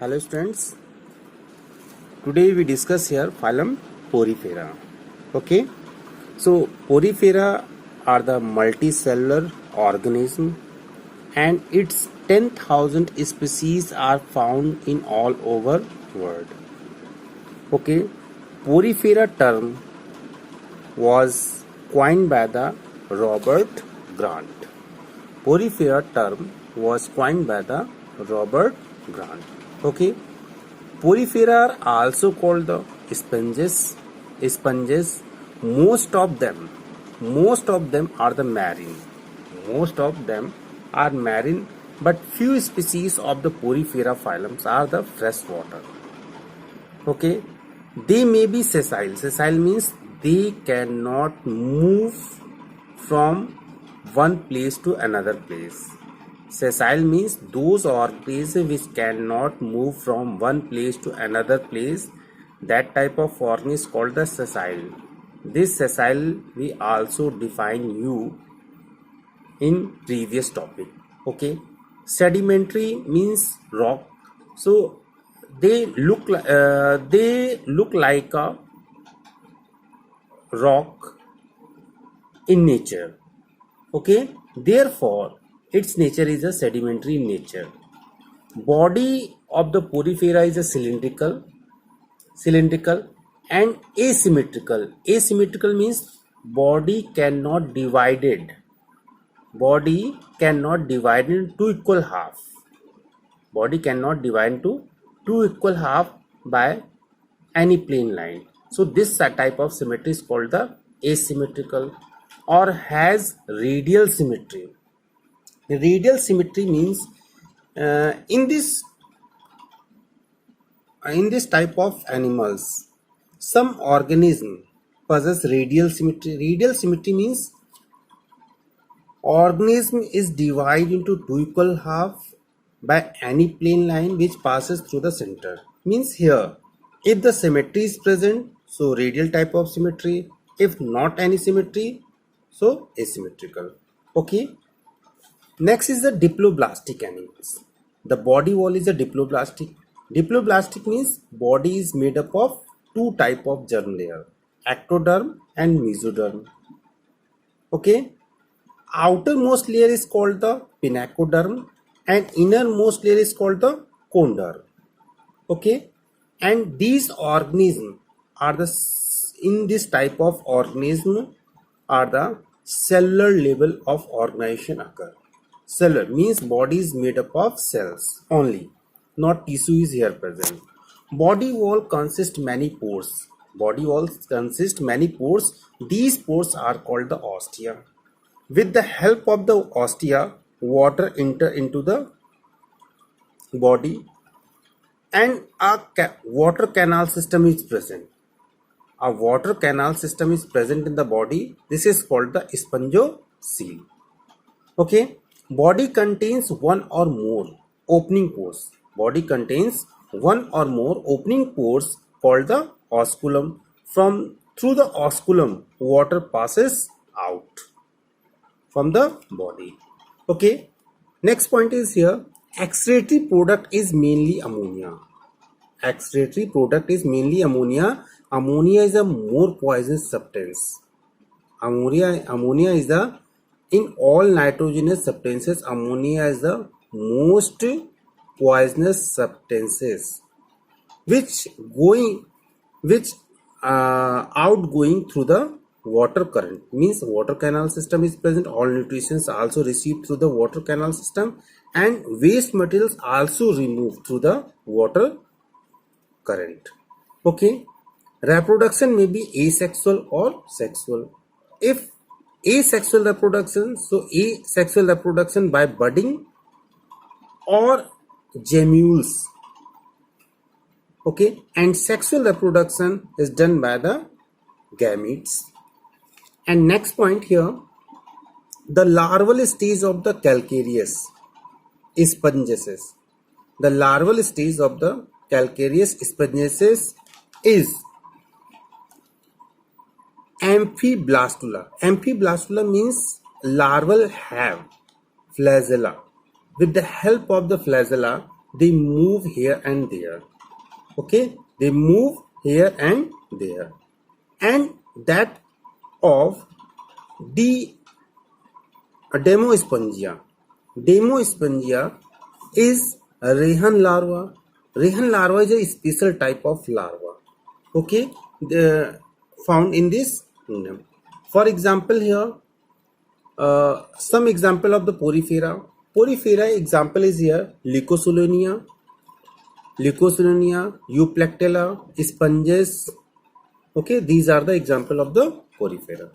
Hello students, today we discuss here phylum Porifera. Okay, so Porifera are the multicellular organism and its 10,000 species are found in all over world. Okay, Porifera term was coined by the Robert Grant. Porifera term was coined by the Robert Grant. Okay, Porifera are also called the sponges. Sponges, most of them are the marine. Most of them are marine, but few species of the Porifera phylums are the freshwater. Okay, they may be sessile. Sessile means they cannot move from one place to another place. Sessile means those organisms which cannot move from one place to another place. That type of organism is called the sessile. This sessile we also define you in previous topic. Okay, sedimentary means rock. So they look like a rock in nature. Okay, therefore its nature is a sedimentary in nature. Body of the Porifera is a cylindrical and asymmetrical. Asymmetrical means body cannot divide into two equal half. Body cannot divide into two equal half by any plane line. So this type of symmetry is called the asymmetrical, or has radial symmetry. The radial symmetry means in this type of animals, some organism possess radial symmetry. Radial symmetry means organism is divided into two equal half by any plane line which passes through the center. Means here, if the symmetry is present, so radial type of symmetry. If not any symmetry, so asymmetrical. Okay. Next is the diploblastic animals. The body wall is a diploblastic. Diploblastic means body is made up of two type of germ layer, ectoderm and mesoderm. Okay. Outermost layer is called the pinacoderm and innermost layer is called the conderm. Okay. And these organisms are in this type of organism are the cellular level of organization occur. Cellular means body is made up of cells only, not tissue is here present. Body wall consists many pores. Body walls consist many pores. These pores are called the ostia. With the help of the ostia, water enter into the body and a water canal system is present. A water canal system is present in the body. This is called the spongocoel. Okay. Body contains one or more opening pores. Body contains one or more opening pores called the osculum. Through the osculum, water passes out from the body. Okay. Next point is here. Excretory product is mainly ammonia. Excretory product is mainly ammonia. Ammonia is a more poisonous substance. Ammonia is the, in all nitrogenous substances, ammonia is the most poisonous substances which outgoing through the water current. Means water canal system is present. All nutrients also received through the water canal system and waste materials also removed through the water current. Okay. Reproduction may be asexual or sexual. If asexual reproduction, so asexual reproduction by budding or gemmules. Okay, and sexual reproduction is done by the gametes. And next point here, the larval stage of the calcareous sponges. The larval stage of the calcareous sponges is amphiblastula. Amphiblastula means larval have flagella. With the help of the flagella, they move here and there. Okay, they move here and there. And that of the Demospongia. Demospongia is a Rehan larva. Rehan larva is a special type of larva. Okay, found in this kingdom. For example, here some example of the Porifera. Porifera example is here Leucosolonia, Euplectella, sponges. Okay, these are the example of the Porifera.